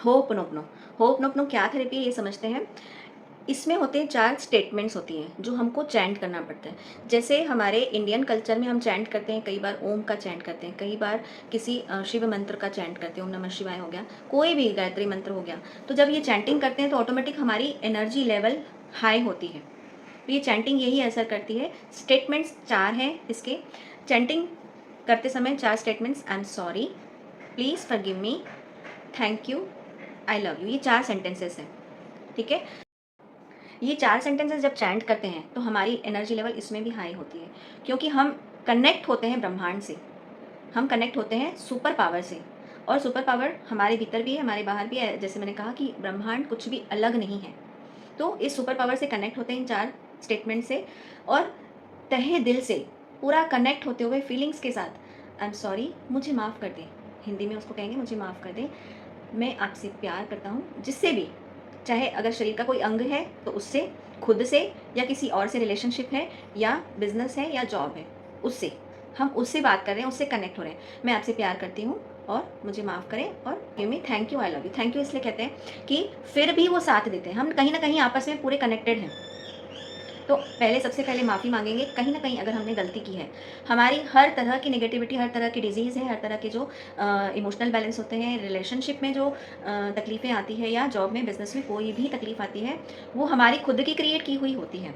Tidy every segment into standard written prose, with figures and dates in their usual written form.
होपनोपनो। होपनोपनो क्या थेरेपी है ये समझते हैं। इसमें होते हैं 4 स्टेटमेंट्स होती हैं जो हमको चैंट करना पड़ता है। जैसे हमारे इंडियन कल्चर में हम चैंट करते हैं, कई बार ओम का चैंट करते हैं, कई बार किसी शिव मंत्र का चैंट करते हैं, ओम नमः शिवाय हो गया, कोई भी गायत्री मंत्र हो गया। तो जब ये चैंटिंग करते हैं तो ऑटोमेटिक हमारी एनर्जी लेवल हाई होती है। तो ये चैंटिंग यही असर करती है। स्टेटमेंट्स 4 हैं इसके। चैंटिंग करते समय 4 statements, I am sorry, please forgive me, thank you, I love you, ये 4 सेंटेंसेस हैं। ठीक है। ये 4 सेंटेंसेस जब चैंट करते हैं तो हमारी एनर्जी लेवल इसमें भी हाई होती है, क्योंकि हम कनेक्ट होते हैं ब्रह्मांड से, हम कनेक्ट होते हैं सुपर पावर से। और सुपर पावर हमारे भीतर भी है, हमारे बाहर भी है। जैसे मैंने कहा कि ब्रह्मांड कुछ भी अलग नहीं है। तो इस सुपर पावर से कनेक्ट होते हैं इन 4 स्टेटमेंट से, और तहे दिल से पूरा कनेक्ट होते हुए फीलिंग्स के साथ, आई एम सॉरी, मुझे माफ़ कर दें। हिंदी में उसको कहेंगे मुझे माफ़ कर दें, मैं आपसे प्यार करता हूँ, जिससे भी, चाहे अगर शरीर का कोई अंग है तो उससे, खुद से, या किसी और से रिलेशनशिप है, या बिजनेस है, या जॉब है, उससे हम उससे बात कर रहे हैं, उससे कनेक्ट हो रहे हैं। मैं आपसे प्यार करती हूँ और मुझे माफ़ करें, और give me thank you, I love you. Thank you इसलिए कहते हैं कि फिर भी वो साथ देते हैं, हम कहीं ना कहीं आपस में पूरे कनेक्टेड हैं। तो पहले, सबसे पहले माफ़ी मांगेंगे कहीं ना कहीं अगर हमने गलती की है। हमारी हर तरह की नेगेटिविटी, हर तरह की डिजीज़ है, हर तरह के जो इमोशनल बैलेंस होते हैं, रिलेशनशिप में जो तकलीफ़ें आती है, या जॉब में, बिजनेस में कोई भी तकलीफ़ आती है, वो हमारी खुद की क्रिएट की हुई होती है।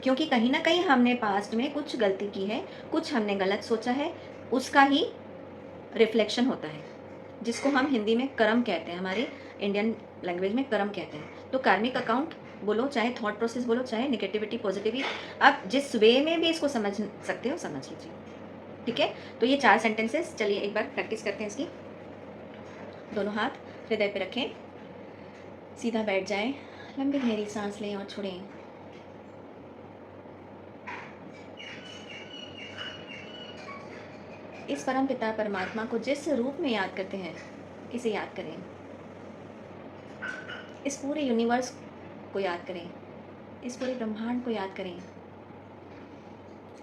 क्योंकि कहीं ना कहीं हमने पास्ट में कुछ गलती की है, कुछ हमने गलत सोचा है, उसका ही रिफ्लेक्शन होता है, जिसको हम हिंदी में कर्म कहते हैं, हमारी इंडियन लैंग्वेज में कर्म कहते हैं। तो कार्मिक अकाउंट बोलो, चाहे थॉट प्रोसेस बोलो, चाहे नेगेटिविटी पॉजिटिविटी, आप जिस वे में भी इसको समझ सकते हो समझ लीजिए। ठीक है। तो ये 4 सेंटेंसेस, चलिए एक बार प्रैक्टिस करते हैं इसकी। दोनों हाथ हृदय पे रखें, सीधा बैठ जाएं, लंबी गहरी सांस लें और छोड़ें। इस परम पिता परमात्मा को जिस रूप में याद करते हैं, इसे याद करें। इस पूरे यूनिवर्स को याद करें, इस पूरे ब्रह्मांड को याद करें।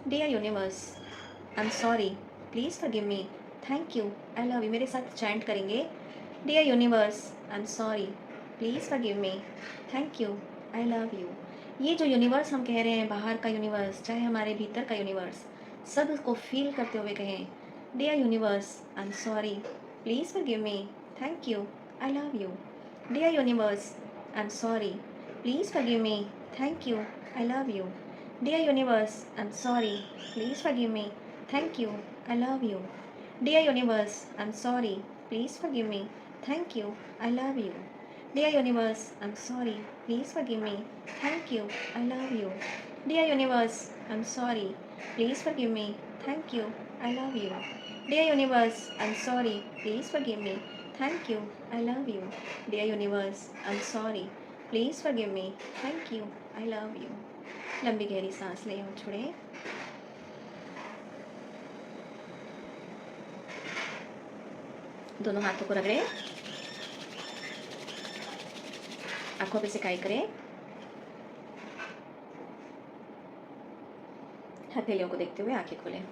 Dear universe, I am sorry, please forgive me, thank you, I love you. मेरे साथ चैंट करेंगे। Dear universe, I am sorry, please forgive me, thank you, I love you. ये जो यूनिवर्स हम कह रहे हैं, बाहर का यूनिवर्स, चाहे हमारे भीतर का यूनिवर्स, सब को फील करते हुए कहें, dear universe, I am sorry, please forgive me, thank you, I love you. Dear universe, I am sorry, please forgive me, thank you, I love you. Dear universe, I'm sorry, please forgive me, thank you, I love you. Dear universe, I'm sorry, please forgive me, thank you, I love you. Dear universe, I'm sorry, please forgive me, thank you, I love you. Dear universe, I'm sorry, please forgive me, thank you, I love you. Dear universe, I'm sorry, please forgive me, thank you, I love you. Dear universe, I'm sorry, please forgive me, thank you, I love you. लंबी गहरी सांस लें और छोड़ें। दोनों हाथों को रगड़ें, आंखों पे सिकाई करें, हथेलियों को देखते हुए आंखें खोलें।